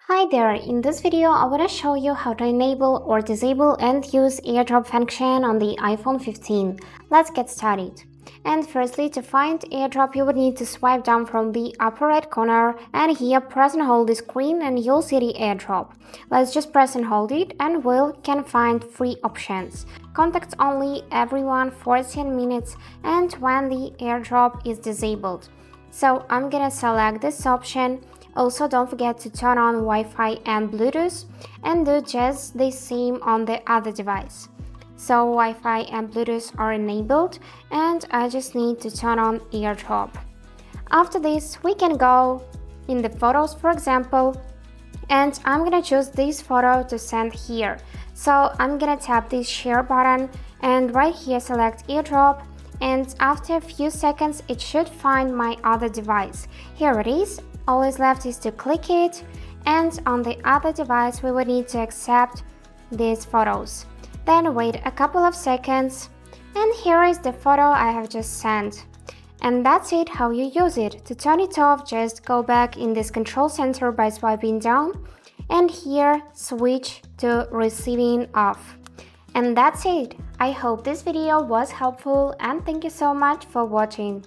Hi there, in this video I want to show you how to enable or disable and use airdrop function on the iPhone 15. Let's get started. And firstly, to find airdrop you would need to swipe down from the upper right corner and here press and hold the screen and you'll see the airdrop. Let's just press and hold it and we can find three options. Contacts only, everyone, 14 minutes, and when the airdrop is disabled. So I'm gonna select this option. Also, don't forget to turn on Wi-Fi and Bluetooth and do just the same on the other device. So Wi-Fi and Bluetooth are enabled and I just need to turn on airdrop. After this, we can go in the photos, for example, and I'm gonna choose this photo to send here. So I'm gonna tap this share button and right here select airdrop, and after a few seconds it should find my other device. Here it is. All is left is to click it, and on the other device we will need to accept these photos. Then wait a couple of seconds, and here is the photo I have just sent. And that's it, how you use it. To turn it off, just go back in this control center by swiping down, and here switch to receiving off. And that's it. I hope this video was helpful and thank you so much for watching.